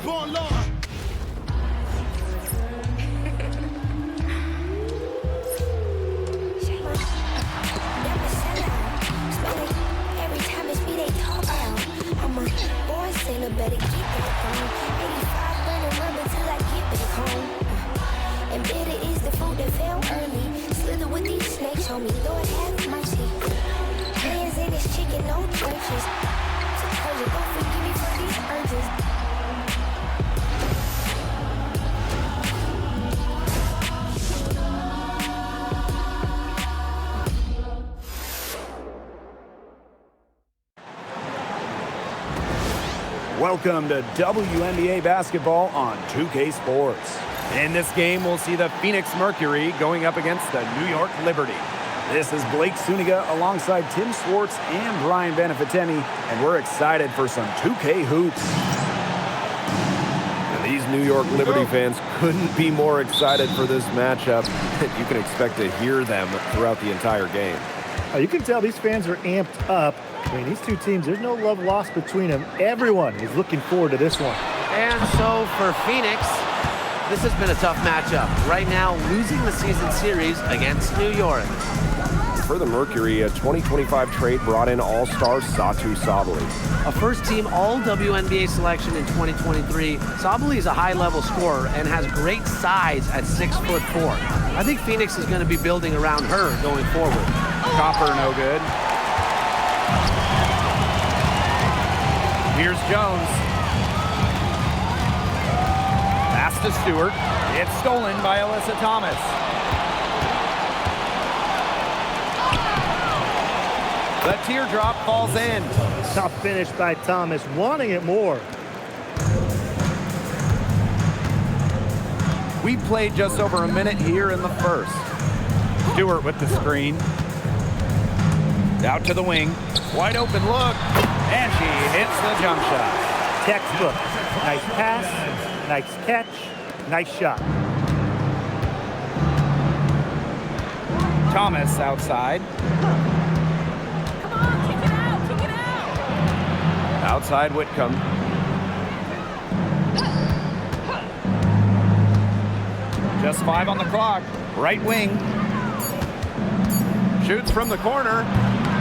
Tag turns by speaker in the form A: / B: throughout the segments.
A: born law.
B: Better keep it home. 85 burning rubber till I get back home. And bitter is the food that fell early. Slither with these snakes on me, Lord have mercy. Hands in this chicken, no churches. So Persia, don't forgive me for these urges.
C: Welcome to WNBA basketball on 2K Sports. In this game, we'll see the Phoenix Mercury going up against the New York Liberty. This is Blake Suniga alongside Tim Swartz and Brian Benefitemi, and we're excited for some 2K hoops.
D: And these New York Liberty fans couldn't be more excited for this matchup. You can expect to hear them throughout the entire game.
E: You can tell these fans are amped up. I mean, these two teams, there's no love lost between them. Everyone is looking forward to this one.
F: And so for Phoenix, this has been a tough matchup. Right now, losing the season series against New York.
D: For the Mercury, a 2025 trade brought in all-star Satou Sabally.
F: A first-team All-WNBA selection in 2023, Sabally is a high-level scorer and has great size at 6'4". I think Phoenix is going to be building around her going forward.
C: Copper, no good. Here's Jones. Pass to Stewart. It's stolen by Alyssa Thomas. The teardrop falls in.
E: Tough finish by Thomas, wanting it more.
C: We played just over a minute here in the first. Stewart with the screen. Out to the wing. Wide open look. And she hits the jump shot.
E: Textbook. Nice pass, nice catch, nice shot.
C: Thomas outside.
G: Come on, kick it out.
D: Outside Whitcomb.
C: Just 5 on the clock. Right wing. Shoots from the corner.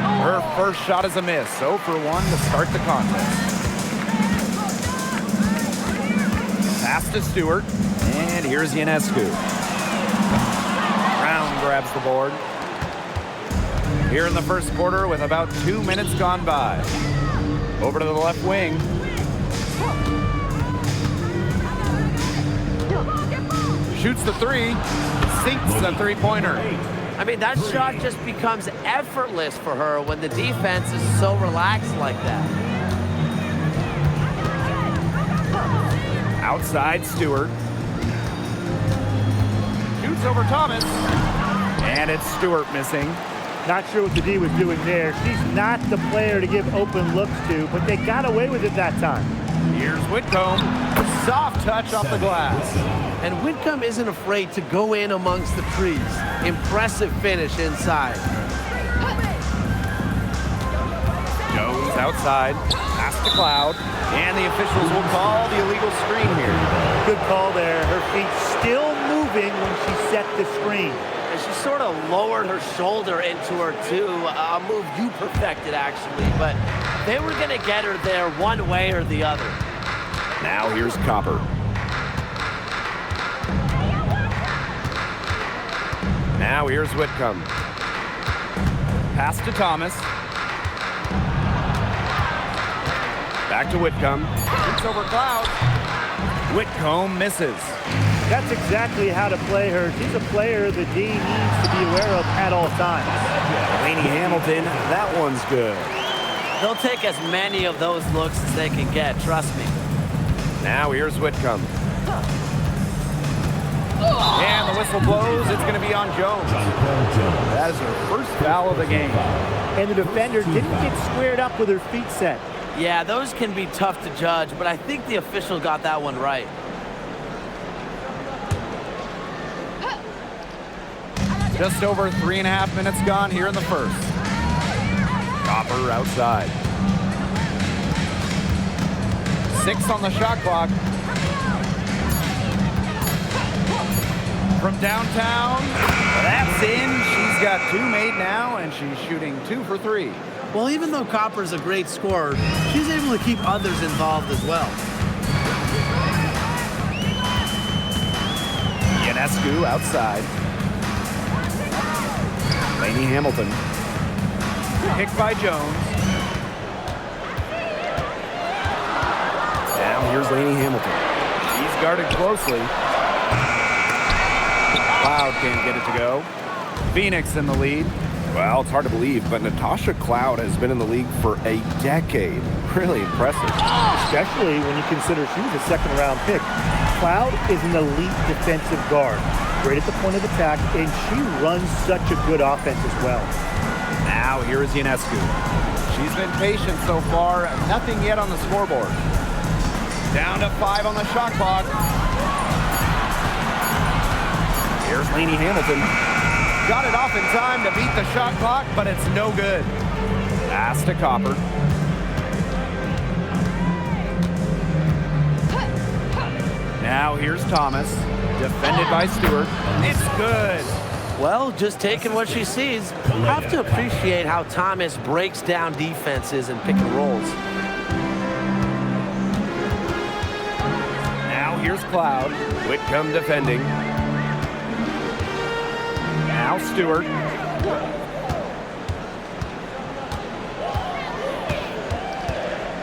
C: Her first shot is a miss. 0 for 1 to start the contest. Pass to Stewart. And here's Ionescu. Brown grabs the board. Here in the first quarter with about 2 minutes gone by. Over to the left wing. Shoots the three. Sinks the three-pointer.
F: I mean, that shot just becomes effortless for her when the defense is so relaxed like that.
C: Outside Stewart. Shoots over Thomas. And it's Stewart missing.
E: Not sure what the D was doing there. She's not the player to give open looks to, but they got away with it that time.
C: Here's Whitcomb. Soft touch off the glass.
F: And Whitcomb isn't afraid to go in amongst the trees. Impressive finish inside.
C: Jones outside. Pass to Cloud. And the officials will call the illegal screen here.
E: Good call there. Her feet still moving when she set the screen.
F: And she sort of lowered her shoulder into her too. A move you perfected, actually. But they were going to get her there one way or the other.
D: Now here's Copper. Now here's Whitcomb.
C: Pass to Thomas. Back to Whitcomb. Shoots over Cloud. Whitcomb misses.
E: That's exactly how to play her. She's a player the D needs to be aware of at all times.
C: Laney Hamilton, that one's good.
F: They'll take as many of those looks as they can get, trust me.
D: Now here's Whitcomb.
C: And the whistle blows. It's going to be on Jones. That is her first foul of the game.
E: And the defender didn't get squared up with her feet set.
F: Yeah, those can be tough to judge, but I think the official got that one right.
C: Just over 3.5 minutes gone here in the first.
D: Copper outside.
C: 6 on the shot clock. From downtown, that's in. She's got 2 made now, and she's shooting 2 for 3.
F: Well, even though Copper's a great scorer, she's able to keep others involved as well.
C: Ionescu outside. Lainey Hamilton. Picked by Jones. Now here's Lainey Hamilton. She's guarded closely. Cloud can't get it to go. Phoenix in the lead.
D: Well, it's hard to believe, but Natasha Cloud has been in the league for a decade. Really impressive.
E: Especially when you consider she was a second-round pick. Cloud is an elite defensive guard. Great at the point of attack, and she runs such a good offense as well.
C: Now here is Ionescu. She's been patient so far. Nothing yet on the scoreboard. Down to 5 on the shot clock. Here's Lainey Hamilton. Got it off in time to beat the shot clock, but it's no good. Pass to Copper. Now here's Thomas. Defended by Stewart. It's good.
F: Well, just taking what she sees. Have to appreciate how Thomas breaks down defenses and pick and rolls.
C: Now here's Cloud.
D: Whitcomb defending.
C: Now Stewart.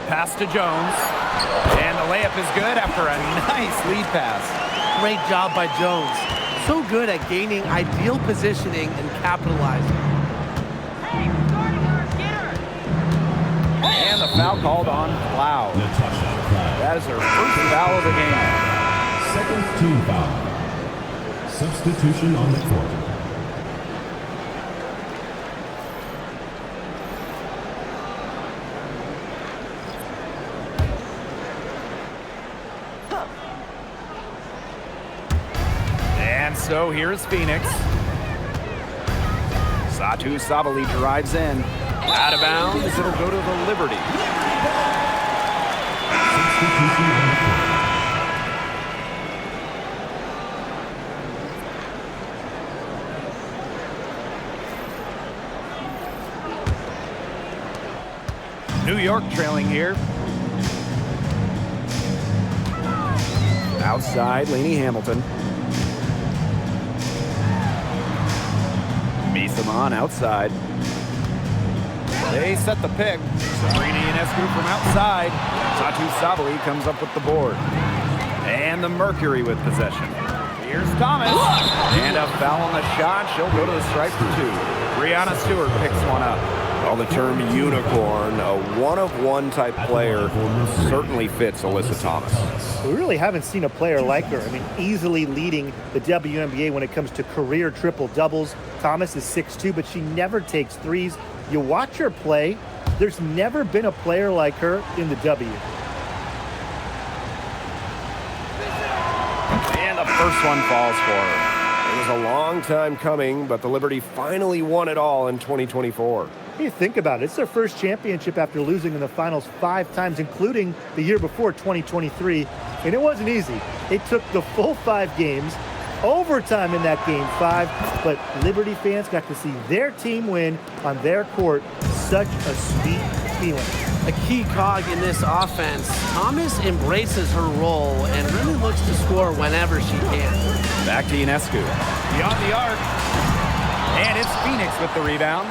C: Pass to Jones. And the layup is good after a nice lead pass.
F: Great job by Jones. So good at gaining ideal positioning and capitalizing.
C: And the foul called on Cloud. That is her first foul of the game.
A: Second team foul. Substitution on the court.
C: And so here's Phoenix. Satu Sabali drives in. Out of bounds, it'll go to the Liberty.
A: Substitution on the court.
C: New York trailing here. Outside, Lainey Hamilton. Misaman outside. They set the pick. Sabrina Ionescu from outside. Satu Sabali comes up with the board. And the Mercury with possession. Here's Thomas. And a foul on the shot. She'll go to the stripe for 2. Brianna Stewart picks one up.
D: Well, the term unicorn, a one-of-one type player, certainly fits Alyssa Thomas.
E: We really haven't seen a player like her. I mean, easily leading the WNBA when it comes to career triple-doubles. Thomas is 6'2", but she never takes threes. You watch her play, there's never been a player like her in the W.
C: And the first one falls for her.
D: It was a long time coming, but the Liberty finally won it all in 2024.
E: You think about it, it's their first championship after losing in the finals 5 times, including the year before, 2023. And it wasn't easy. It took the full 5 games, overtime in that game 5, but Liberty fans got to see their team win on their court. Such a sweet feeling.
F: A key cog in this offense, Thomas embraces her role and really looks to score whenever she can.
C: Back to Ionescu. Beyond the arc. And it's Phoenix with the rebound.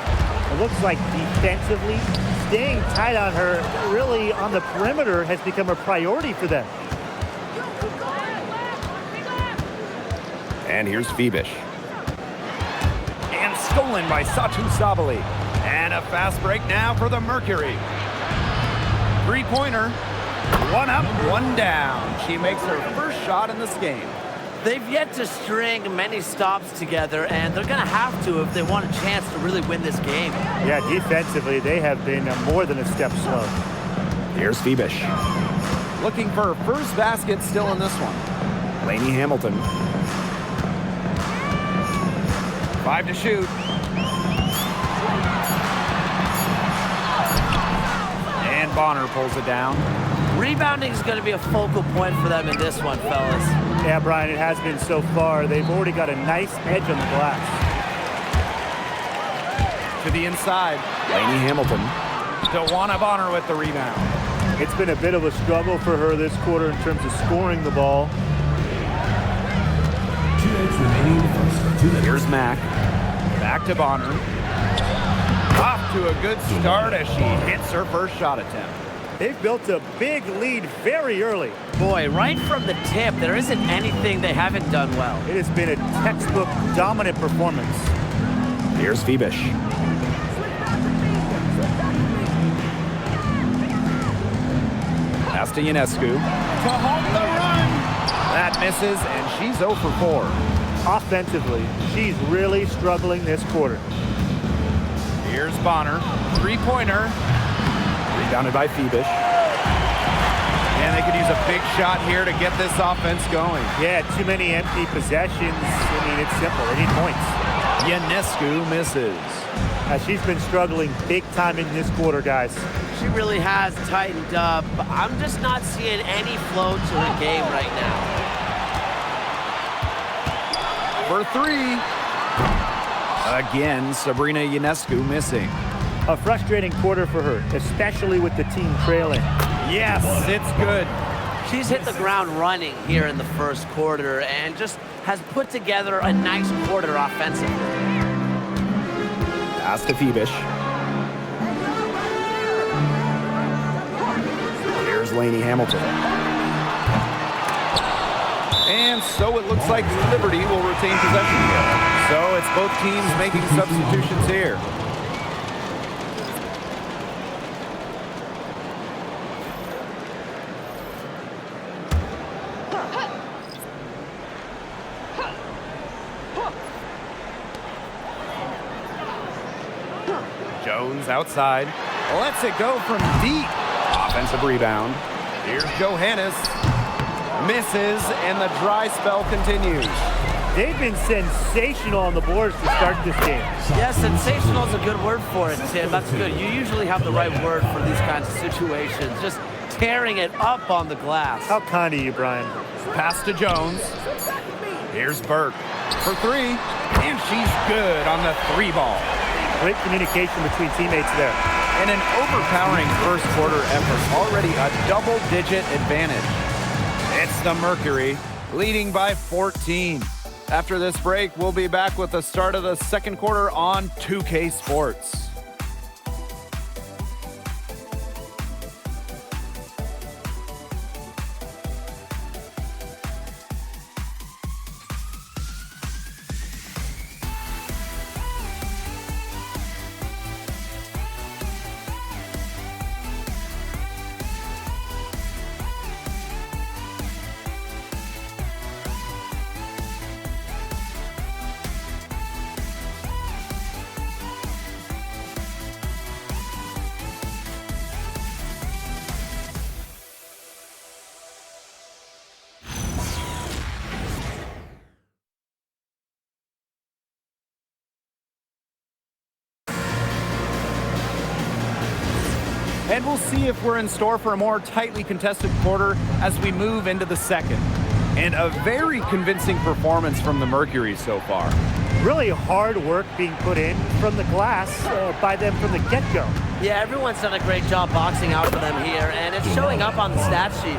E: It looks like defensively, staying tight on her, really on the perimeter, has become a priority for them.
D: And here's Phoebish.
C: And stolen by Satu Sabali. And a fast break now for the Mercury. 3-pointer. 1 up, 1 down. She makes her first shot in this game.
F: They've yet to string many stops together, and they're going to have to if they want a chance to really win this game.
E: Yeah, defensively, they have been more than a step slow.
C: Here's Phoebish. Looking for her first basket still in this one. Lainey Hamilton. 5 to shoot. And Bonner pulls it down.
F: Rebounding is going to be a focal point for them in this one, fellas.
E: Yeah, Brian, it has been so far. They've already got a nice edge on the glass.
C: To the inside.
D: Lainey Hamilton.
C: DeWanna Bonner with the rebound.
E: It's been a bit of a struggle for her this quarter in terms of scoring the ball.
A: 2 minutes remaining in the first. 2 minutes.
C: Here's Mack. Back to Bonner. Off to a good start as she hits her first shot attempt.
E: They've built a big lead very early.
F: Boy, right from the tip, there isn't anything they haven't done well.
E: It has been a textbook dominant performance.
D: Here's Phoebish.
C: Pass to Ionescu. To home the run. That misses, and she's 0 for 4.
E: Offensively, she's really struggling this quarter.
C: Here's Bonner. Three-pointer. Rebounded by Phoebish. And they could use a big shot here to get this offense going.
E: Yeah, too many empty possessions. I mean, it's simple. They need points.
C: Ionescu misses.
E: She's been struggling big time in this quarter, guys.
F: She really has tightened up. I'm just not seeing any flow to her game right now.
C: For 3. Again, Sabrina Ionescu missing.
E: A frustrating quarter for her, especially with the team trailing.
C: Yes, it's good.
F: She's hit the ground running here in the first quarter and just has put together a nice quarter offensively.
D: Pass to Phoebish. Here's Lainey Hamilton.
C: And so it looks like Liberty will retain possession here. So it's both teams making substitutions here. Jones outside. Lets it go from deep. Offensive rebound. Here's Johannes. Misses, and the dry spell continues.
E: They've been sensational on the boards to start this game.
F: Yeah, sensational is a good word for it, Tim. That's good. You usually have the right word for these kinds of situations. Just tearing it up on the glass.
E: How kind of you, Brian.
C: Pass to Jones. Here's Burke for 3, and she's good on the 3 ball.
E: Great communication between teammates there.
C: And an overpowering first quarter effort, already a double-digit advantage. It's the Mercury, leading by 14. After this break, we'll be back with the start of the second quarter on 2K Sports. And we'll see if we're in store for a more tightly contested quarter as we move into the second. And a very convincing performance from the Mercury so far.
E: Really hard work being put in from the glass by them from the get-go.
F: Yeah, everyone's done a great job boxing out for them here, and it's showing up on the stat sheet.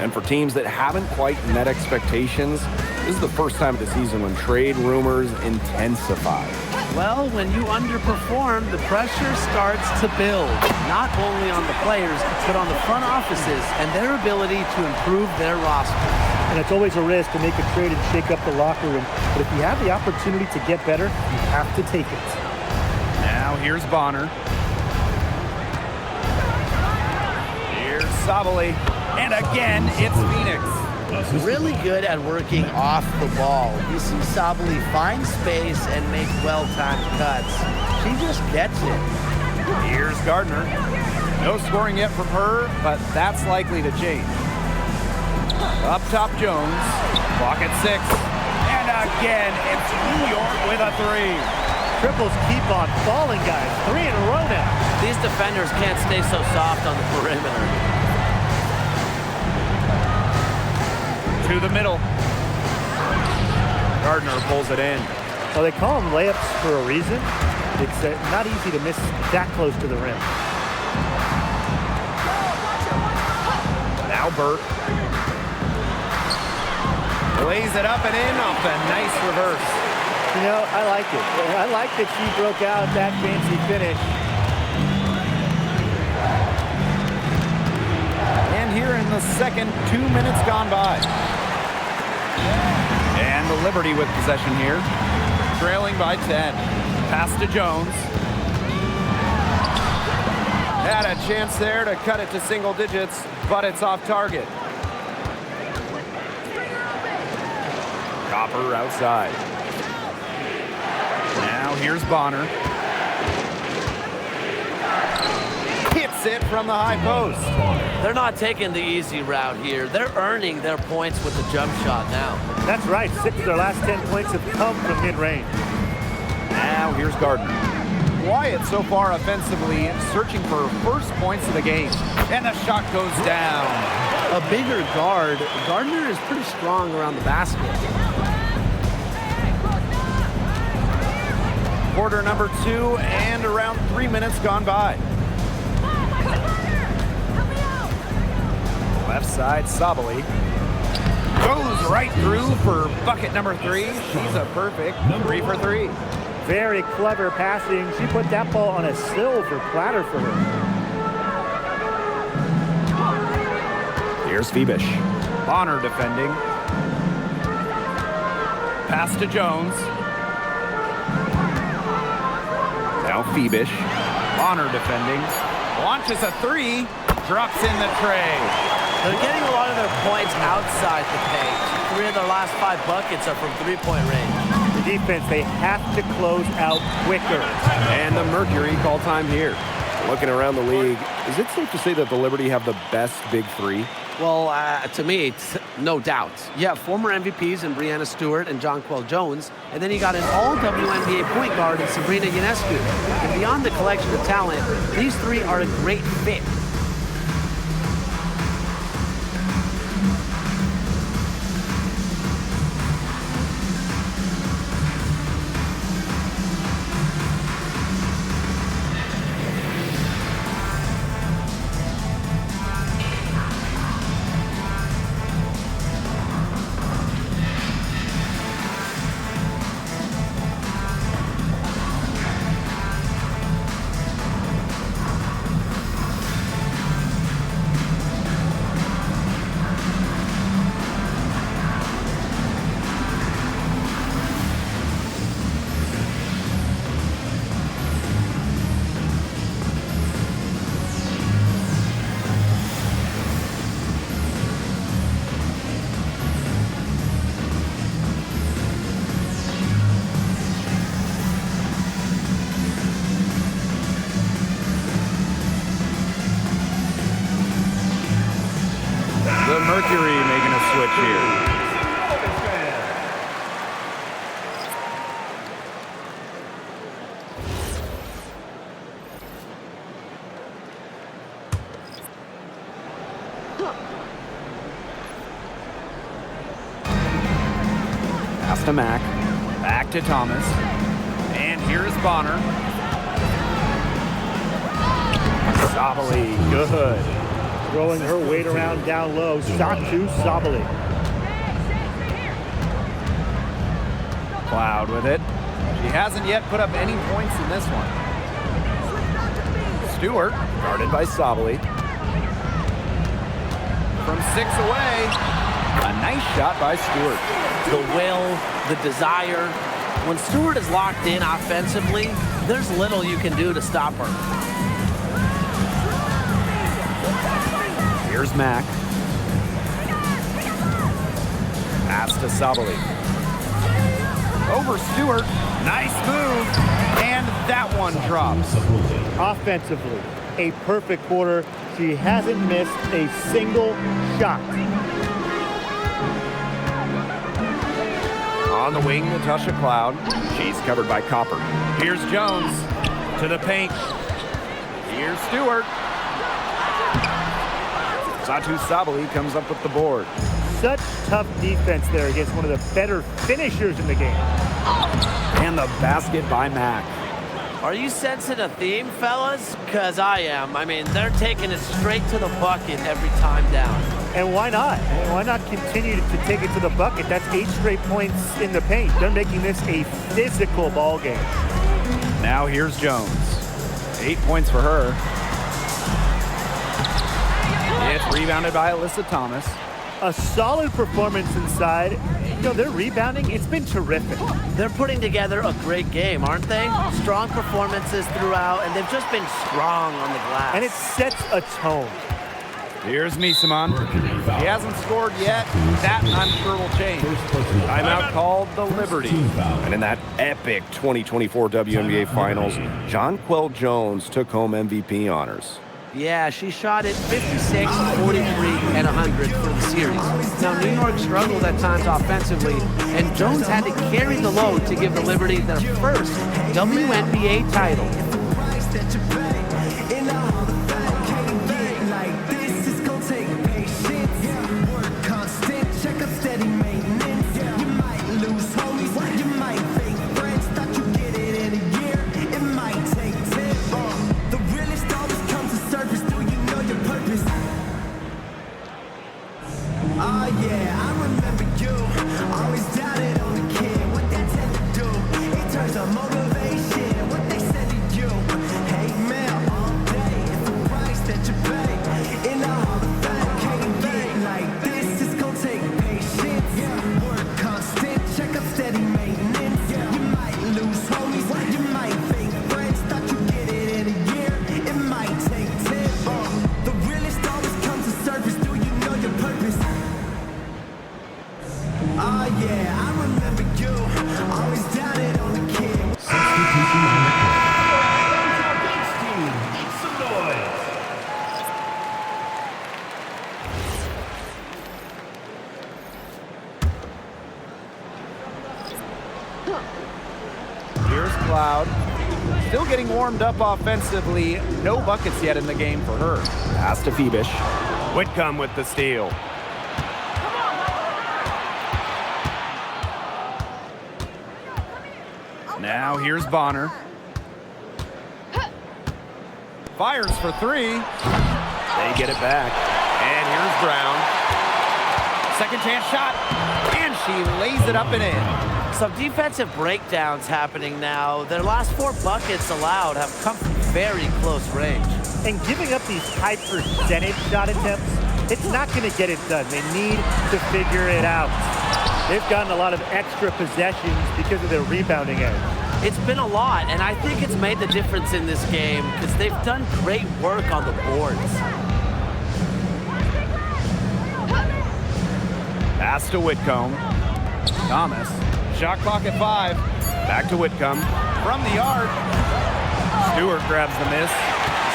D: And for teams that haven't quite met expectations, this is the first time of the season when trade rumors intensify.
F: Well, when you underperform, the pressure starts to build, not only on the players, but on the front offices and their ability to improve their roster.
E: And it's always a risk to make a trade and shake up the locker room. But if you have the opportunity to get better, you have to take it.
C: Now here's Bonner. Here's Sabali. And again, it's Phoenix.
F: Really good at working off the ball. You see Sabali find space and make well-timed cuts. She just gets it.
C: Here's Gardner. No scoring yet from her, but that's likely to change. Up top, Jones. Clock at 6. And again, it's New York with a 3.
E: triples keep on falling, guys. 3 in a row now.
F: These defenders can't stay so soft on the perimeter.
C: To the middle. Gardner pulls it in.
E: Well, they call them layups for a reason. It's not easy to miss that close to the rim.
C: Now Burke. Lays it up and in off the nice reverse.
E: You know, I like it. I like that she broke out that fancy finish.
C: And here in the second, 2 minutes gone by. And the Liberty with possession here. Trailing by 10. Pass to Jones. Had a chance there to cut it to single digits, but it's off target. Copper outside. Now here's Bonner. Hits it from the high post.
F: They're not taking the easy route here. They're earning their points with the jump shot now.
E: That's right. 6 of their last 10 points have come from mid-range.
C: Now here's Gardner. Quiet so far offensively, searching for first points of the game. And the shot goes down.
F: A bigger guard. Gardner is pretty strong around the basket.
C: Quarter number 2 and around 3 minutes gone by. Left side, Sabali. Goes right through for bucket number 3. She's a perfect 3 for 3.
E: Very clever passing. She put that ball on a silver platter for her.
C: Here's Phoebish. Bonner defending. Pass to Jones. Now Phoebish. Bonner defending. Launches a 3. Drops in the tray.
F: They're getting a lot of their points outside the paint. 3 of their last 5 buckets are from three-point range.
E: The defense, they have to close out quicker.
D: And the Mercury call time here. Looking around the league, is it safe to say that the Liberty have the best big 3?
F: Well, to me, it's no doubt. You have former MVPs in Breanna Stewart and Jonquel Jones, and then you got an all-WNBA point guard in Sabrina Ionescu. And beyond the collection of talent, these 3 are a great fit.
C: The Mercury making a switch here. Pass to Mack. Back to Thomas. And here's Bonner. Sabali, good.
E: Throwing her weight around down low. Shot to Sabali.
C: Cloud with it. She hasn't yet put up any points in this one. Stewart, guarded by Sabali. From 6 away, a nice shot by Stewart.
F: The will, the desire. When Stewart is locked in offensively, there's little you can do to stop her.
C: Here's Mack. Pass to Sabali. Over Stewart. Nice move. And that one drops.
E: Offensively, a perfect quarter. She hasn't missed a single shot.
C: On the wing, Natasha Cloud. She's covered by Copper. Here's Jones to the paint. Here's Stewart. Satu Sabali comes up with the board.
E: Such tough defense there against one of the better finishers in the game.
C: And the basket by Mack.
F: Are you sensing a theme, fellas? Because I am. I mean, they're taking it straight to the bucket every time down.
E: And why not? Why not continue to take it to the bucket? That's 8 straight points in the paint. They're making this a physical ball game.
C: Now here's Jones. 8 points for her. It's rebounded by Alyssa Thomas.
E: A solid performance inside. You know, their rebounding, it's been terrific.
F: They're putting together a great game, aren't they? Strong performances throughout, and they've just been strong on the glass.
E: And it sets a tone.
C: Here's Misaman. He hasn't scored yet. That, I'm sure, will change. Timeout called the Liberty.
D: And in that epic 2024 WNBA Finals, Jonquel Jones took home MVP honors.
F: Yeah, she shot it 56, 43, and 100 for the series. Now, New York struggled at times offensively, and Jones had to carry the load to give the Liberty their first WNBA title.
C: Here's Cloud. Still getting warmed up offensively. No buckets yet in the game for her. Pass to Phoebish. Whitcomb with the steal. Now here's Bonner. Fires for 3. They get it back. And here's Brown. Second chance shot. And she lays it up and in.
F: Some defensive breakdowns happening now. Their last 4 buckets allowed have come from very close range.
E: And giving up these high percentage shot attempts, it's not going to get it done. They need to figure it out. They've gotten a lot of extra possessions because of their rebounding edge.
F: It's been a lot, and I think it's made the difference in this game because they've done great work on the boards.
C: Pass to Whitcomb. Thomas. Shot clock at 5. Back to Whitcomb. From the arc. Stewart grabs the miss.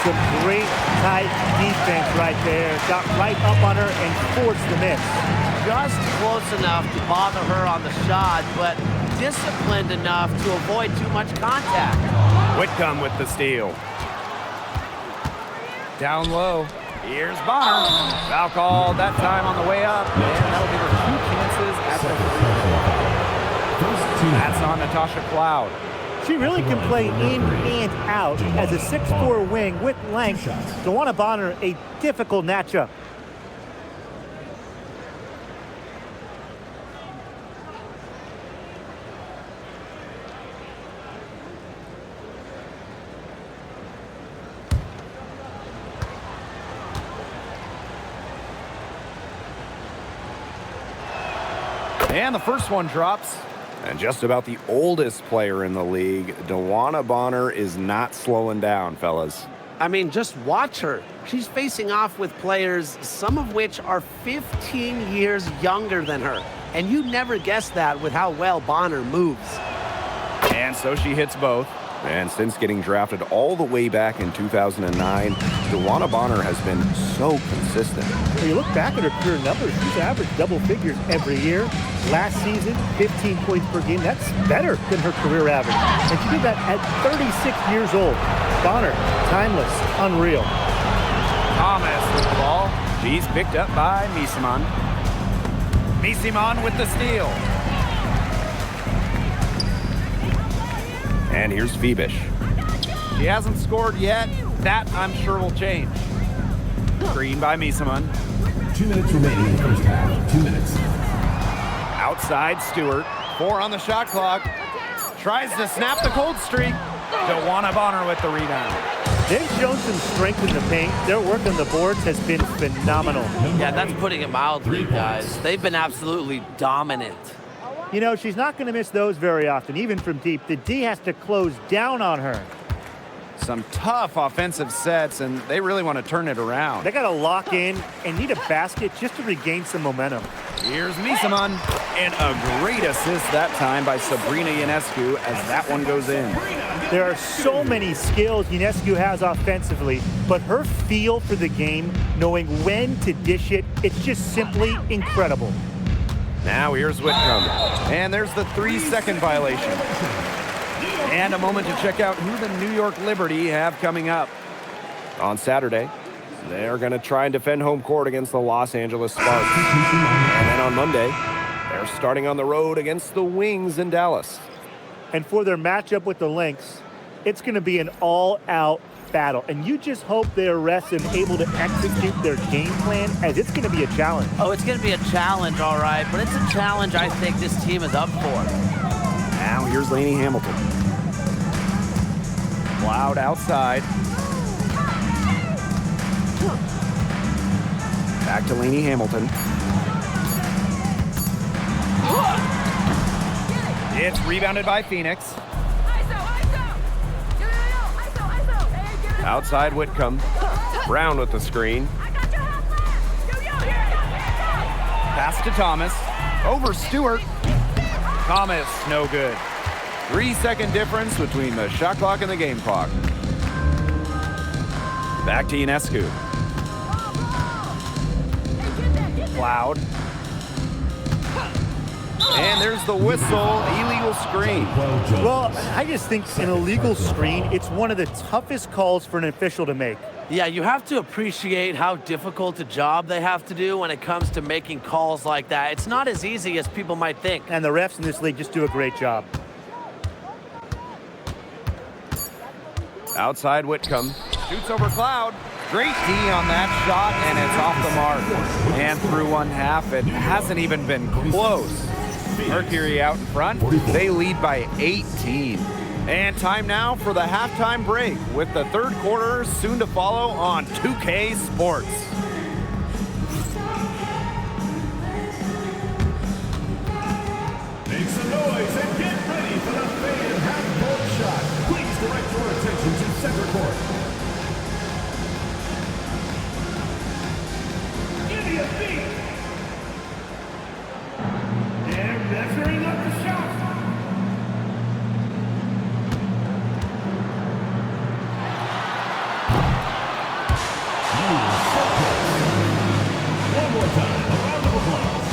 E: Some great tight defense right there. Got right up on her and forced the miss.
F: Just close enough to bother her on the shot, but disciplined enough to avoid too much contact.
C: Whitcomb with the steal. Down low. Here's Bonner. Foul called that time on the way up. And that'll give her 2 chances at the free throw. That's on Natasha Cloud.
E: She really can play in and out as a 6'4" wing with length. DeWanna Bonner, a difficult matchup.
C: And the first one drops.
D: And just about the oldest player in the league, DeWanna Bonner is not slowing down, fellas.
F: I mean, just watch her. She's facing off with players, some of which are 15 years younger than her. And you'd never guess that with how well Bonner moves.
C: And so she hits both.
D: And since getting drafted all the way back in 2009, DeWanna Bonner has been so consistent.
E: When you look back at her career numbers, she's averaged double figures every year. Last season, 15 points per game. That's better than her career average. And she did that at 36 years old. Bonner, timeless, unreal.
C: Thomas with the ball. She's picked up by Misimon. Misimon with the steal.
D: And here's Phoebish.
C: She hasn't scored yet. That, I'm sure, will change. Screen by Misimon.
A: 2 minutes remaining in the first half. 2 minutes.
C: Outside Stewart. 4 on the shot clock. Tries to snap the cold streak. DeWanna Bonner with the rebound.
E: They've shown some strength in the paint. Their work on the boards has been phenomenal.
F: Yeah, that's putting it mildly, guys. They've been absolutely dominant.
E: You know, she's not going to miss those very often, even from deep. The D has to close down on her.
C: Some tough offensive sets, and they really want to turn it around.
E: They got to lock in and need a basket just to regain some momentum.
C: Here's Misimon, and a great assist that time by Sabrina Ionescu as that one goes in.
E: There are so many skills Ionescu has offensively, but her feel for the game, knowing when to dish it, it's just simply incredible.
C: Now here's Whitcomb, and there's the 3-second violation. And a moment to check out who the New York Liberty have coming up.
D: On Saturday, they're going to try and defend home court against the Los Angeles Sparks. And then on Monday, they're starting on the road against the Wings in Dallas.
E: And for their matchup with the Lynx, it's going to be an all-out battle. And you just hope they're rested and able to execute their game plan, as it's going to be a challenge.
F: Oh, it's going to be a challenge, all right, but it's a challenge I think this team is up for.
C: Now here's Lainey Hamilton. Loud outside. Back to Lainey Hamilton. It's rebounded by Phoenix.
D: Outside Whitcomb. Brown with the screen.
C: Pass to Thomas. Over Stewart. Thomas, no good. 3-second difference between the shot clock and the game clock. Back to Ionescu. Cloud. And there's the whistle, illegal screen.
E: Well, I just think an illegal screen, it's one of the toughest calls for an official to make.
F: Yeah, you have to appreciate how difficult a job they have to do when it comes to making calls like that. It's not as easy as people might think.
E: And the refs in this league just do a great job.
C: Outside Whitcomb. Shoots over Cloud. Great D on that shot, and it's off the mark. And through one half, it hasn't even been close. Mercury out in front. They lead by 18. And time now for the halftime break, with the third quarter soon to follow on 2K Sports.
A: Make some noise and get ready for the fan half-court shot. Please direct your attention to center court. Give me a beat. They're measuring up the shot. One more time, a round of applause.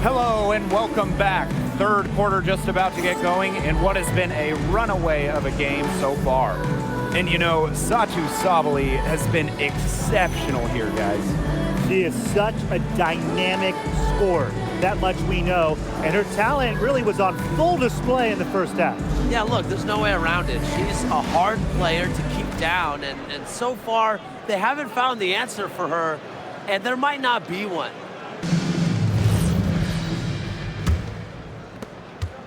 C: Hello and welcome back. Third quarter just about to get going in what has been a runaway of a game so far. And you know, Satu Sabali has been exceptional here, guys.
E: She is such a dynamic scorer. That much we know. And her talent really was on full display in the first half.
F: Yeah, look, there's no way around it. She's a hard player to keep down, and so far, they haven't found the answer for her, and there might not be one.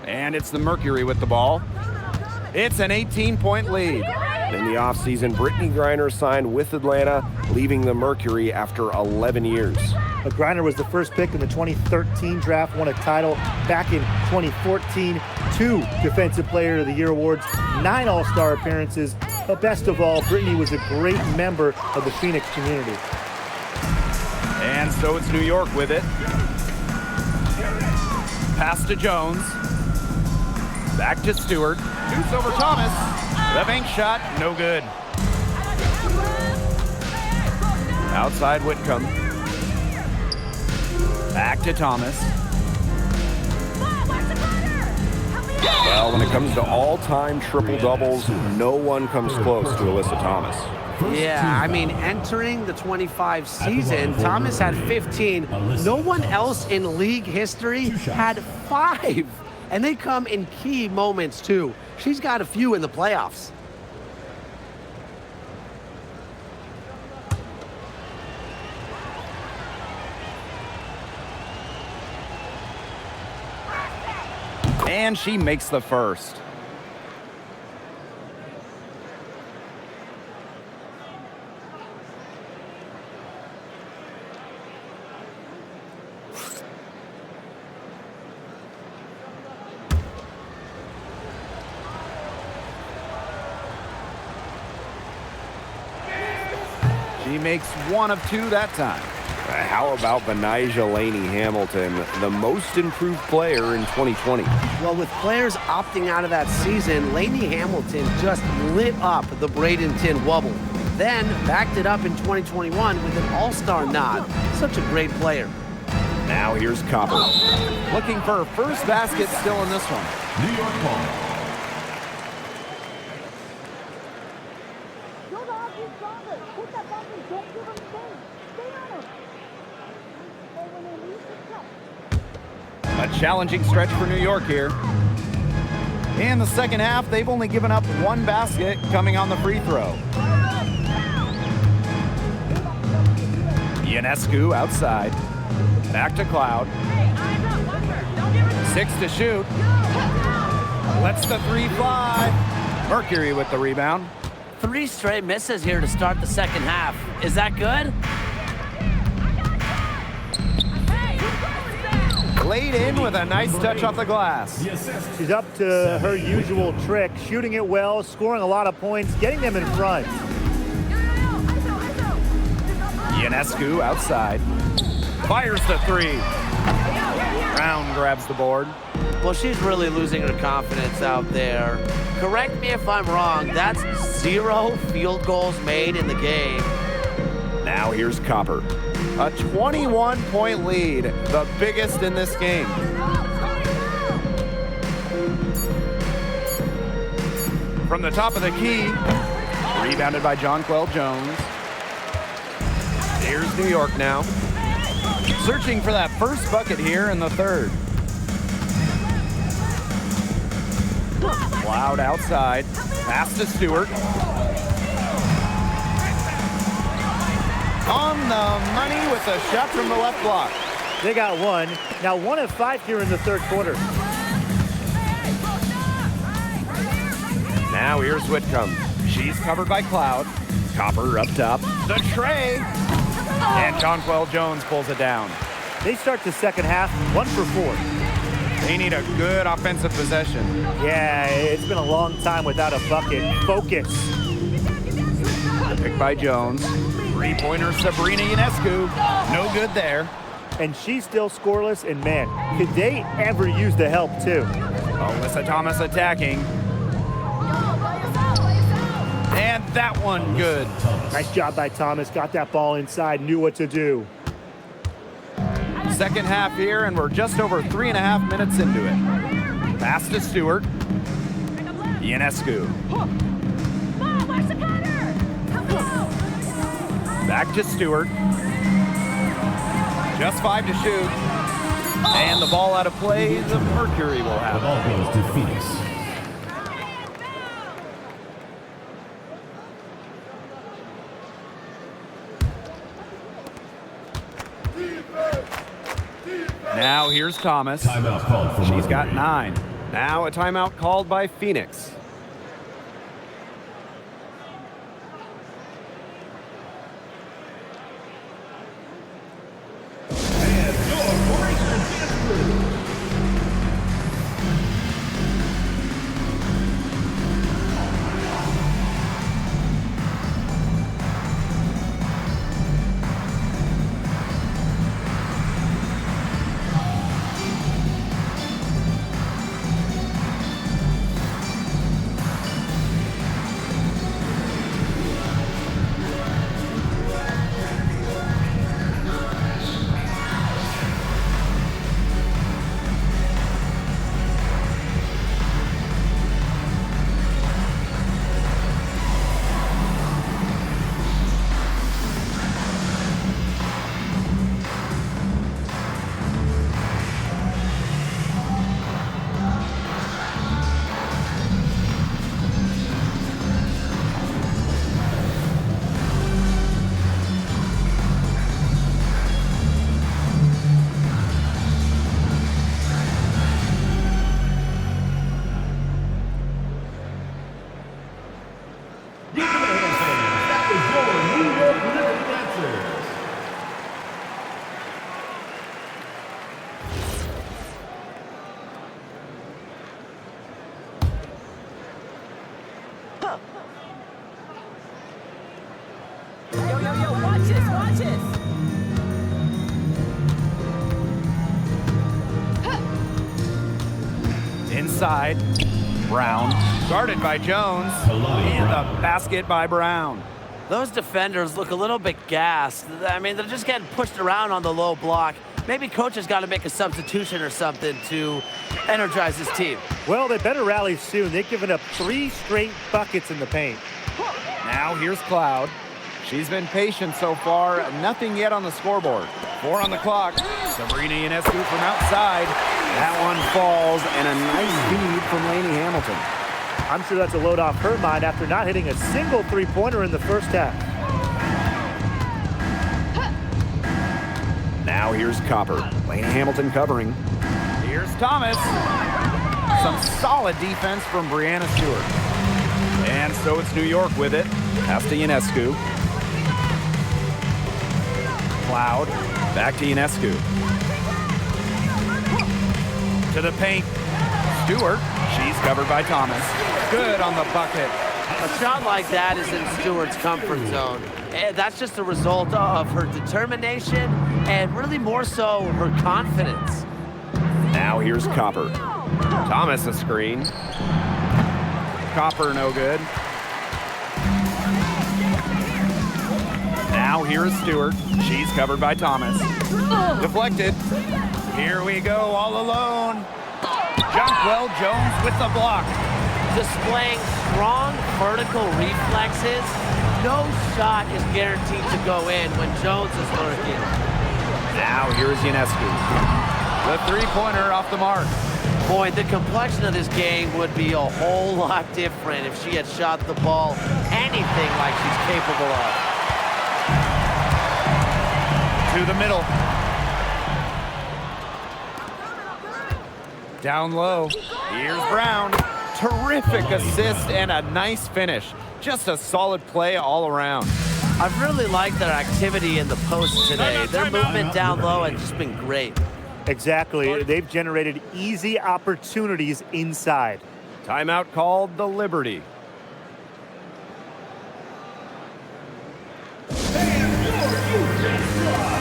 C: And it's the Mercury with the ball. It's an 18-point lead.
D: In the offseason, Brittany Griner signed with Atlanta, leaving the Mercury after 11 years.
E: Griner was the first pick in the 2013 draft, won a title back in 2014, 2 Defensive Player of the Year awards, 9 All-Star appearances. But best of all, Brittany was a great member of the Phoenix community.
C: And so it's New York with it. Pass to Jones. Back to Stewart. Shoots over Thomas. The bank shot, no good. Outside Whitcomb. Back to Thomas.
D: Well, when it comes to all-time triple-doubles, no one comes close to Alyssa Thomas.
F: Yeah, I mean, entering the 25 season, Thomas had 15. No one else in league history had 5. And they come in key moments, too. She's got a few in the playoffs.
C: And she makes the first. She makes 1 of 2 that time.
D: How about Benijah Laney Hamilton, the most improved player in 2020?
F: Well, with players opting out of that season, Laney Hamilton just lit up the Bradenton Wubble. Then backed it up in 2021 with an all-star nod. Such a great player.
C: Now here's Copper. Looking for her first basket still in this one.
A: New York ball.
C: A challenging stretch for New York here. In the second half, they've only given up 1 basket coming on the free throw. Ionescu outside. Back to Cloud. 6 to shoot. Lets the 3 fly. Mercury with the rebound.
F: 3 straight misses here to start the second half. Is that good?
C: Laid in with a nice touch off the glass.
E: She's up to her usual trick, shooting it well, scoring a lot of points, getting them in front.
C: Ionescu outside. Fires the 3. Brown grabs the board.
F: Well, she's really losing her confidence out there. Correct me if I'm wrong, that's 0 field goals made in the game.
D: Now here's Copper.
C: A 21-point lead, the biggest in this game. From the top of the key, rebounded by Jonquel Jones. Here's New York now. Searching for that first bucket here in the third. Cloud outside, pass to Stewart. On the money with a shot from the left block.
E: They got 1. Now 1 of 5 here in the third quarter.
C: Now here's Whitcomb. She's covered by Cloud. Copper up top. The tray. And Jonquel Jones pulls it down.
E: They start the second half 1 for 4.
C: They need a good offensive possession.
E: Yeah, it's been a long time without a bucket. Focus.
C: Picked by Jones. Three-pointer Sabrina Ionescu. No good there.
E: And she's still scoreless, and man, could they ever use the help too?
C: Alyssa Thomas attacking. And that one good.
E: Nice job by Thomas. Got that ball inside, knew what to do.
C: Second half here, and we're just over 3.5 minutes into it. Pass to Stewart. Ionescu. Back to Stewart. Just 5 to shoot. And the ball out of play, the Mercury will have
A: The ball goes to Phoenix.
C: Here's Thomas.
A: Timeout called for
C: She's got
A: Mercury.
C: 9.
D: Now a timeout called by Phoenix.
A: And your breaker gets through. Give them a hand, fans. That was your New York Liberty Dancers.
G: Yo, yo, yo, watch this, watch this.
C: Inside. Brown. Guarded by Jones.
A: Kalani
C: And
A: Brown.
C: the basket by Brown.
F: Those defenders look a little bit gassed. I mean, they're just getting pushed around on the low block. Maybe coach has got to make a substitution or something to energize his team.
E: Well, they better rally soon. They've given up 3 straight buckets in the paint.
C: Now here's Cloud. She's been patient so far. Nothing yet on the scoreboard. 4 on the clock. Sabrina Ionescu from outside. That one falls, and a nice feed from Lainey Hamilton.
E: I'm sure that's a load off her mind after not hitting a single three-pointer in the first half.
C: Now here's Copper. Lainey Hamilton covering. Here's Thomas. Some solid defense from Brianna Stewart. And so it's New York with it. Pass to Ionescu. Cloud. Back to Ionescu. To the paint. Stewart. She's covered by Thomas. Good on the bucket.
F: A shot like that is in Stewart's comfort zone. And that's just a result of her determination and really more so her confidence.
C: Now here's Copper. Thomas a screen. Copper no good. Now here's Stewart. She's covered by Thomas. Deflected. Here we go, all alone. Jonquel Jones with the block.
F: Displaying strong vertical reflexes, no shot is guaranteed to go in when Jones is lurking.
C: Now here's Ionescu. The three-pointer off the mark.
F: Boy, the complexion of this game would be a whole lot different if she had shot the ball anything like she's capable of.
C: To the middle. Down low. Here's Brown. Terrific assist and a nice finish. Just a solid play all around.
F: I've really liked their activity in the post today. Their movement down low has just been great.
E: Exactly. They've generated easy opportunities inside.
C: Timeout called the Liberty.
A: And your UJ squad.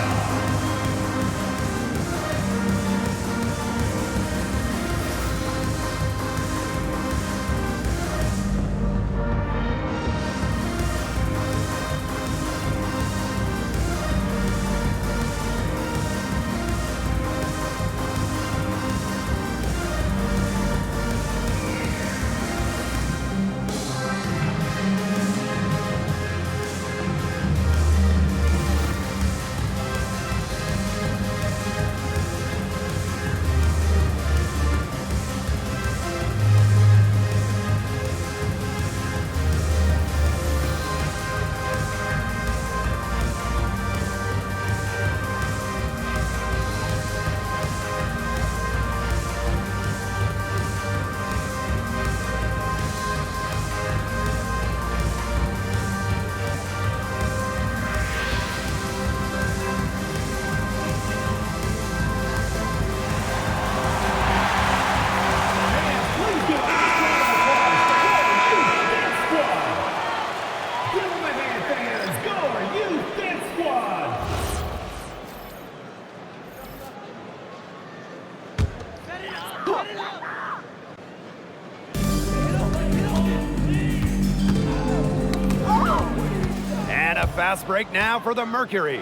C: Fast break now for the Mercury.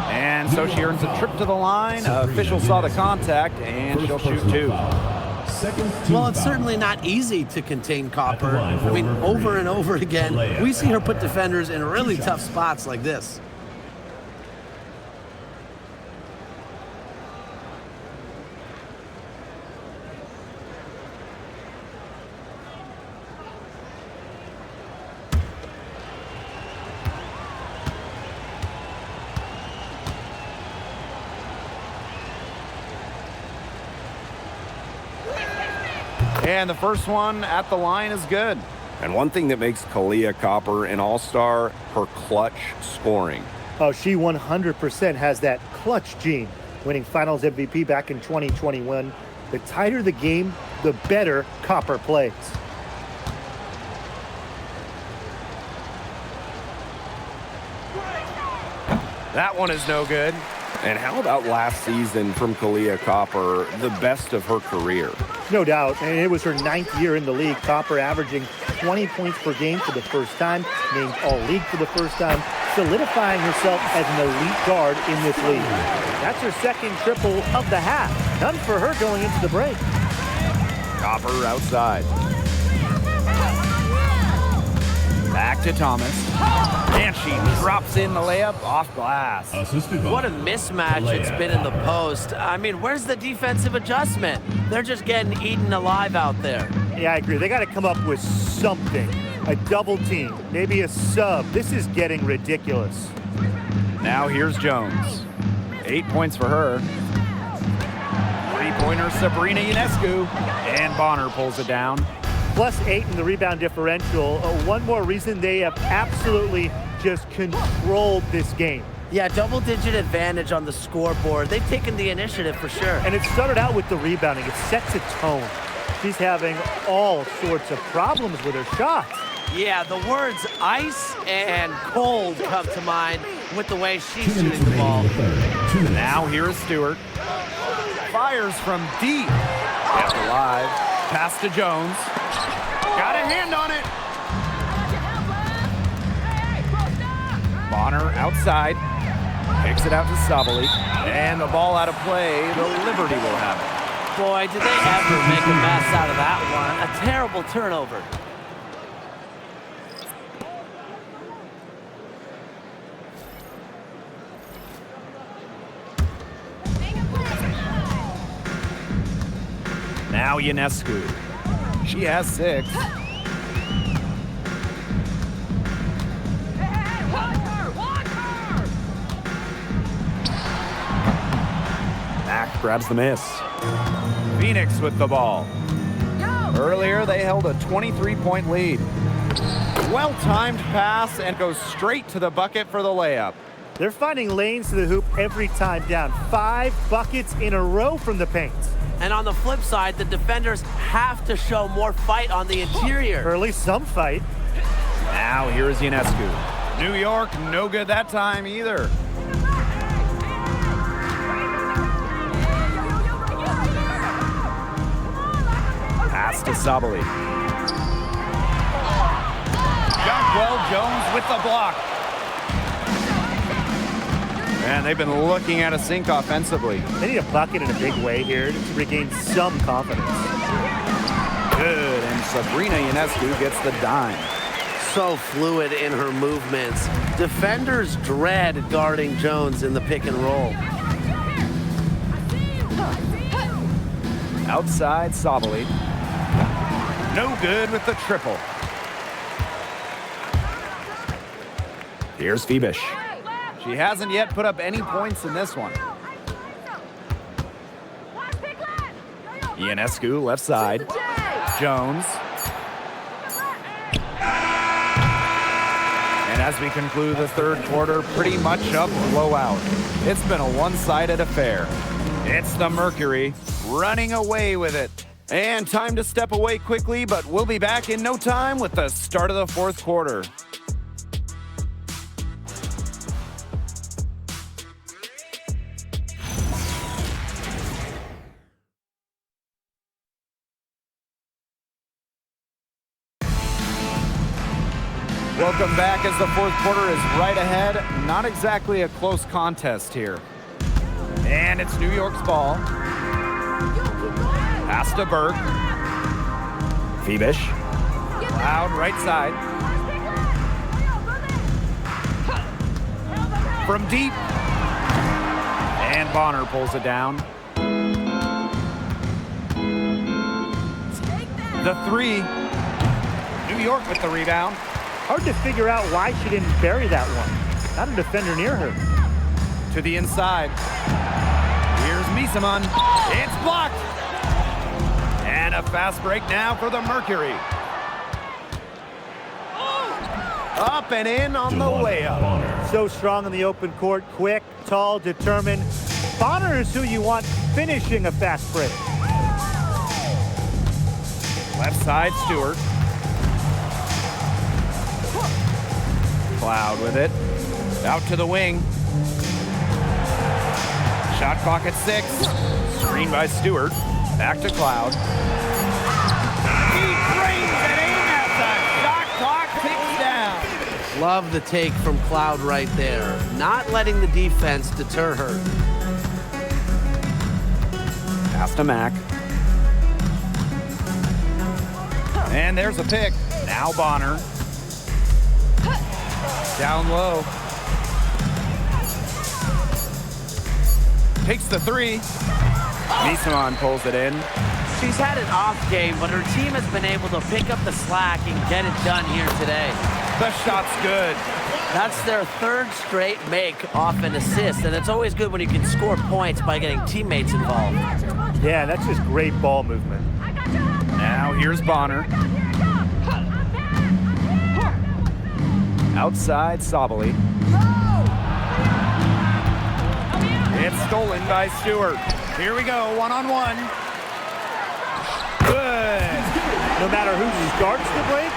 C: And so she earns a trip to the line. Official saw the contact, and she'll shoot 2.
F: Well, it's certainly not easy to contain Copper. I mean, over and over again, we see her put defenders in really tough spots like this.
C: And the first one at the line is good.
D: And one thing that makes Kahleah Copper an all-star, her clutch scoring.
E: Oh, she 100% has that clutch gene, winning Finals MVP back in 2021. The tighter the game, the better Copper plays.
C: That one is no good.
D: And how about last season from Kahleah Copper, the best of her career?
E: No doubt, and it was her 9th year in the league. Copper averaging 20 points per game for the first time, named All-League for the first time, solidifying herself as an elite guard in this league. That's her second triple of the half. None for her going into the break.
C: Copper outside. Back to Thomas. And she drops in the layup off glass.
F: What a mismatch it's been in the post. I mean, where's the defensive adjustment? They're just getting eaten alive out there.
E: Yeah, I agree. They got to come up with something. A double team, maybe a sub. This is getting ridiculous.
C: Now here's Jones. 8 points for her. Three-pointer Sabrina Ionescu. And Bonner pulls it down.
E: +8 in the rebound differential. One more reason they have absolutely just controlled this game.
F: Yeah, double-digit advantage on the scoreboard. They've taken the initiative for sure.
E: And it started out with the rebounding. It sets a tone. She's having all sorts of problems with her shots.
F: Yeah, the words ice and cold come to mind with the way she's shooting the ball.
C: Now here's Stewart. Fires from deep. Kept alive. Pass to Jones. Got a hand on it. Bonner outside. Kicks it out to Sabali. And the ball out of play. The Liberty will have it.
F: Boy, did they ever make a mess out of that one. A terrible turnover.
C: Now Ionescu. She has 6. Mack grabs the miss. Phoenix with the ball. Earlier, they held a 23-point lead. Well-timed pass and goes straight to the bucket for the layup.
E: They're finding lanes to the hoop every time down. 5 buckets in a row from the paint.
F: And on the flip side, the defenders have to show more fight on the interior.
E: Or at least some fight.
C: Now here's Ionescu. New York, no good that time either. Pass to Sabali. Jonquel Jones with the block. And they've been looking at a sink offensively.
E: They need a bucket in a big way here to regain some confidence.
C: Good, and Sabrina Ionescu gets the dime.
F: So fluid in her movements. Defenders dread guarding Jones in the pick and roll.
C: Outside Sabali. No good with the triple. Here's Phoebish. She hasn't yet put up any points in this one. Ionescu, left side. Jones. And as we conclude the third quarter, pretty much a blowout. It's been a one-sided affair. It's the Mercury running away with it. And time to step away quickly, but we'll be back in no time with the start of the fourth quarter. Welcome back as the fourth quarter is right ahead. Not exactly a close contest here. And it's New York's ball. Pass to Burke. Phoebish. Cloud right side. From deep. And Bonner pulls it down. The three. New York with the rebound.
E: Hard to figure out why she didn't bury that one. Not a defender near her.
C: To the inside. Here's Misaman. It's blocked. And a fast break now for the Mercury. Up and in on the way up.
E: So strong in the open court. Quick, tall, determined. Bonner is who you want finishing a fast break.
C: Left side, Stewart. Cloud with it. Out to the wing. Shot clock at 6. Screen by Stewart. Back to Cloud. He brings it in as the shot clock ticks down.
F: Love the take from Cloud right there. Not letting the defense deter her.
C: Pass to Mack. And there's a pick. Now Bonner. Down low. Takes the three. Nisaman pulls it in.
F: She's had an off game, but her team has been able to pick up the slack and get it done here today.
C: The shot's good.
F: That's their third straight make off an assist, and it's always good when you can score points by getting teammates involved.
E: Yeah, that's just great ball movement.
C: Now here's Bonner. Outside, Sabali. It's stolen by Stewart. Here we go, one-on-one. Good.
E: No matter who starts the break,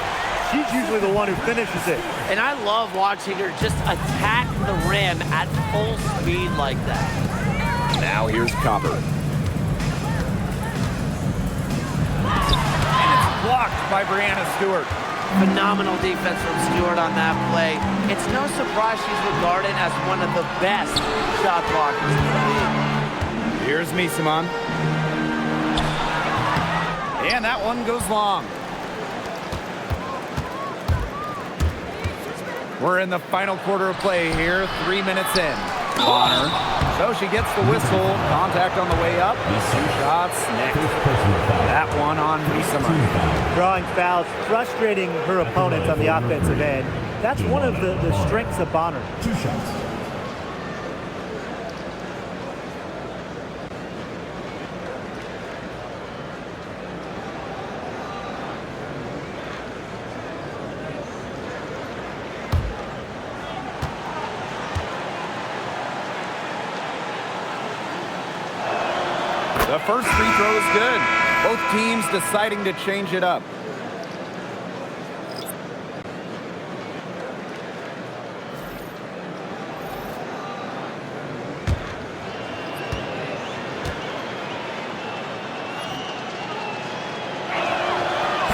E: she's usually the one who finishes it.
F: And I love watching her just attack the rim at full speed like that.
C: Now here's Copper. And it's blocked by Brianna Stewart.
F: Phenomenal defense from Stewart on that play. It's no surprise she's regarded as one of the best shot blockers in the league.
C: Here's Misaman. And that one goes long. We're in the final quarter of play here, 3 minutes in. Bonner. So she gets the whistle. Contact on the way up. 2 shots next. That one on Misaman.
E: Drawing fouls, frustrating her opponents on the offensive end. That's one of the strengths of Bonner.
A: 2 shots.
C: The first free throw is good. Both teams deciding to change it up.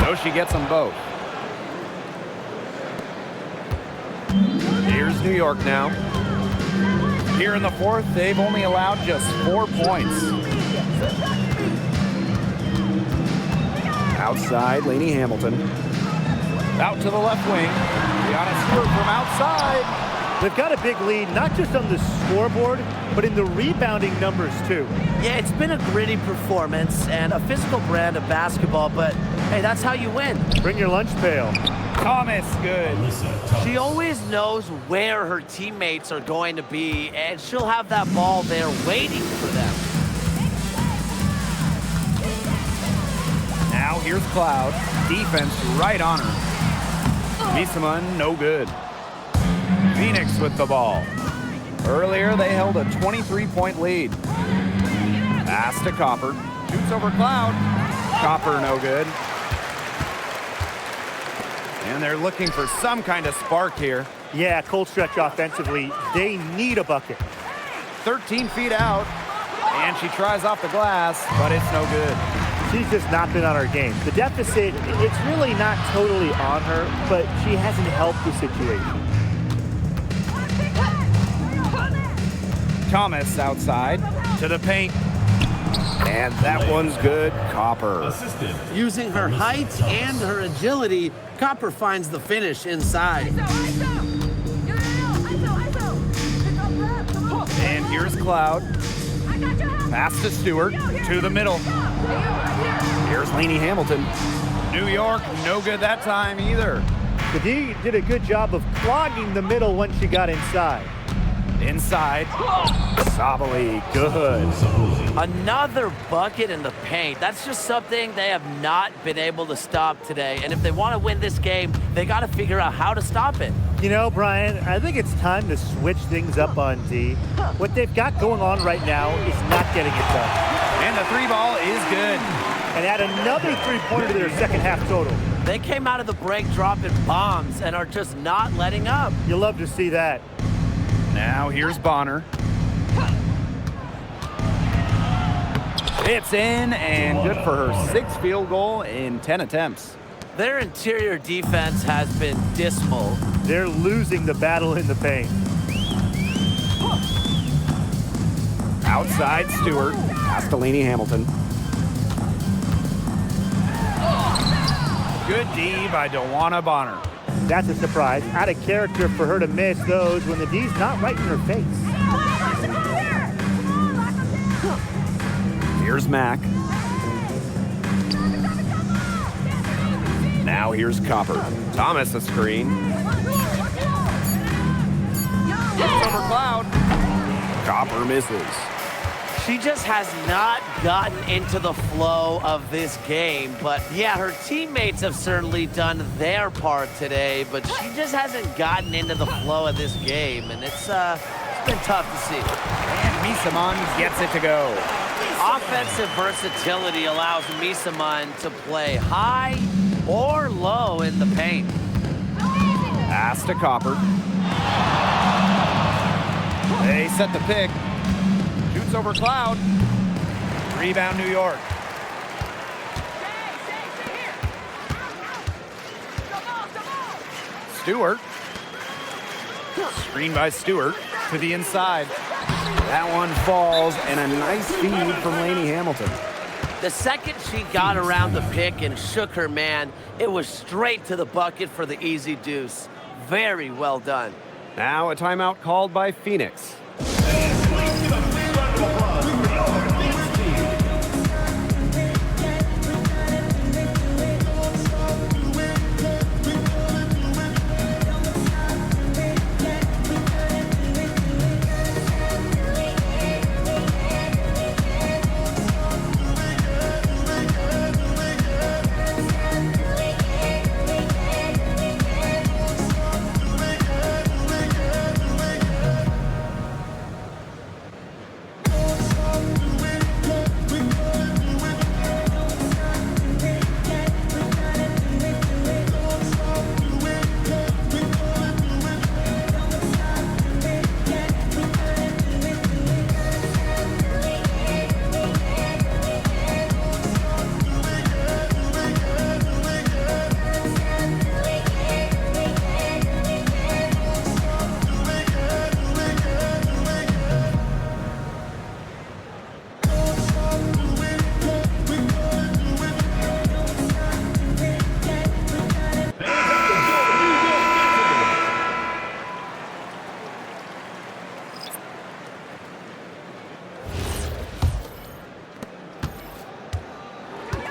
C: So she gets them both. Here's New York now. Here in the fourth, they've only allowed just 4 points. Outside, Lainey Hamilton. Out to the left wing. Brianna Stewart from outside.
E: They've got a big lead, not just on the scoreboard, but in the rebounding numbers, too.
F: Yeah, it's been a gritty performance and a physical brand of basketball, but hey, that's how you win.
E: Bring your lunch pail.
C: Thomas, good.
F: She always knows where her teammates are going to be, and she'll have that ball there waiting for them.
C: Now here's Cloud. Defense right on her. Misaman, no good. Phoenix with the ball. Earlier, they held a 23-point lead. Pass to Copper. Shoots over Cloud. Copper, no good. And they're looking for some kind of spark here.
E: Yeah, cold stretch offensively. They need a bucket.
C: 13 feet out. And she tries off the glass, but it's no good.
E: She's just not been on her game. The deficit, it's really not totally on her, but she hasn't helped the situation.
C: Thomas outside to the paint.
D: And that one's good. Copper.
A: Assistant.
F: Using her height and her agility, Copper finds the finish inside.
C: And here's Cloud. Pass to Stewart. To the middle. Here's Lainey Hamilton. New York, no good that time either.
E: The D did a good job of clogging the middle once she got inside.
C: Inside. Sabali, good.
G: Another bucket in the paint. That's just something they have not been able to stop today. And if they want to win this game, they got to figure out how to stop it.
E: You know, Brian, I think it's time to switch things up on D. What they've got going on right now is not getting it done.
C: And the three ball is good.
E: And add another three-pointer to their second half total.
G: They came out of the break dropping bombs and are just not letting up.
E: You'll love to see that.
C: Now here's Bonner. It's in and good for her 6th field goal in 10 attempts.
G: Their interior defense has been dismal.
E: They're losing the battle in the paint.
C: Outside Stewart.
D: Pass to Lainey Hamilton.
C: Good D by DeWanna Bonner.
E: That's a surprise. Out of character for her to miss those when the D's not right in her face.
C: Here's Mack.
D: Now here's Copper. Thomas a screen.
C: Over Cloud.
D: Copper misses.
G: She just has not gotten into the flow of this game. But yeah, her teammates have certainly done their part today, but she just hasn't gotten into the flow of this game, and it's been tough to see.
C: And Misaman gets it to go.
G: Offensive versatility allows Misaman to play high or low in the paint.
C: Pass to Copper. They set the pick. Shoots over Cloud. Rebound New York. Stewart. Screen by Stewart to the inside. That one falls, and a nice feed from Lainey Hamilton.
G: The second she got around the pick and shook her man, it was straight to the bucket for the easy deuce. Very well done.
D: Now a timeout called by Phoenix.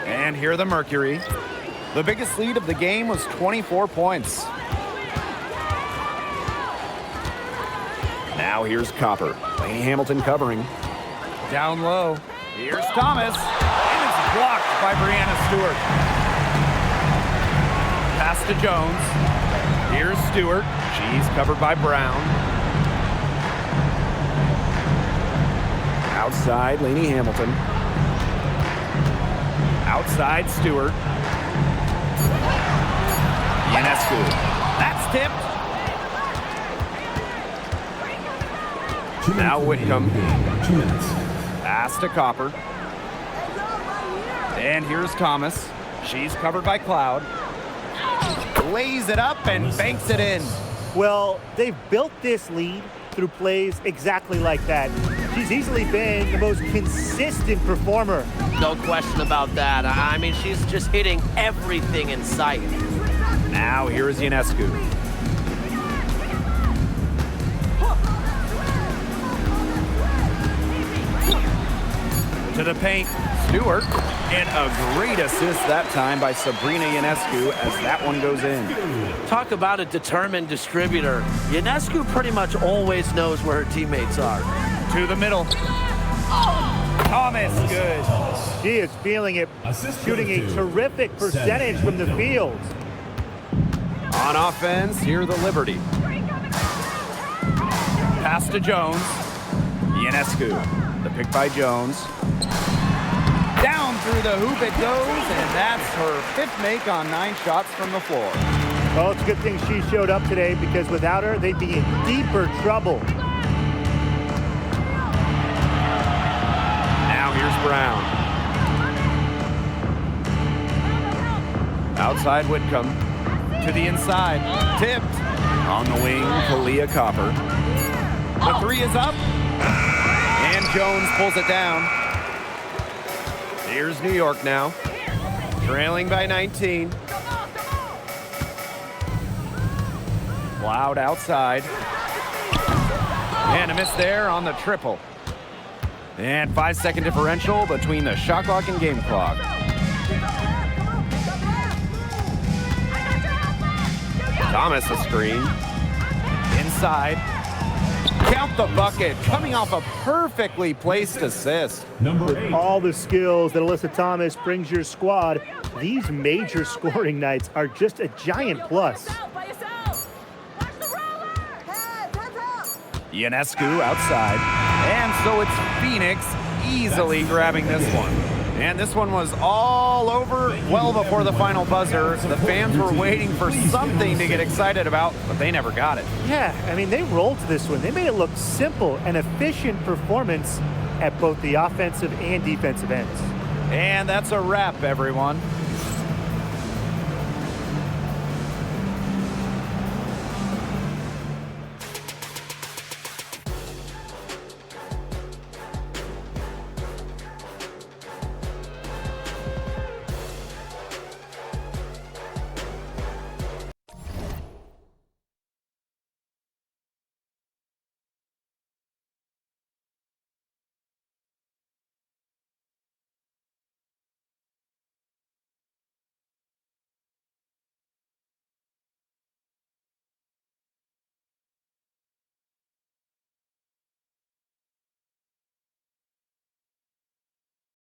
C: And here are the Mercury. The biggest lead of the game was 24 points.
D: Now here's Copper. Lainey Hamilton covering.
C: Down low. Here's Thomas. And it's blocked by Brianna Stewart. Pass to Jones. Here's Stewart. She's covered by Brown.
D: Outside, Lainey Hamilton.
C: Outside Stewart. Ionescu. That's tipped.
D: Now Whitcomb.
A: 2 minutes.
C: Pass to Copper. And here's Thomas. She's covered by Cloud. Lays it up and banks it in.
E: Well, they've built this lead through plays exactly like that. She's easily been the most consistent performer.
G: No question about that. I mean, she's just hitting everything in sight.
C: Now here's Ionescu. To the paint, Stewart, and a great assist that time by Sabrina Ionescu as that one goes in.
G: Talk about a determined distributor. Ionescu pretty much always knows where her teammates are.
C: To the middle. Thomas, good.
E: She is feeling it, shooting a terrific percentage from the field.
C: On offense, here the Liberty. Pass to Jones. Ionescu, the pick by Jones. Down through the hoop it goes, and that's her 5th make on 9 shots from the floor.
E: Well, it's a good thing she showed up today because without her, they'd be in deeper trouble.
C: Now here's Brown. Outside Whitcomb. To the inside. Tipped. On the wing, Kalia Copper. The 3 is up. And Jones pulls it down. Here's New York now. Trailing by 19. Cloud outside. And a miss there on the triple. And 5-second differential between the shot clock and game clock. Thomas a screen. Inside. Count the bucket. Coming off a perfectly placed assist.
E: With all the skills that Alyssa Thomas brings your squad, these major scoring nights are just a giant plus.
C: Ionescu outside. And so it's Phoenix easily grabbing this one. And this one was all over well before the final buzzer. The fans were waiting for something to get excited about, but they never got it.
E: Yeah, I mean, they rolled this one. They made it look simple and efficient performance at both the offensive and defensive ends.
C: And that's a wrap, everyone.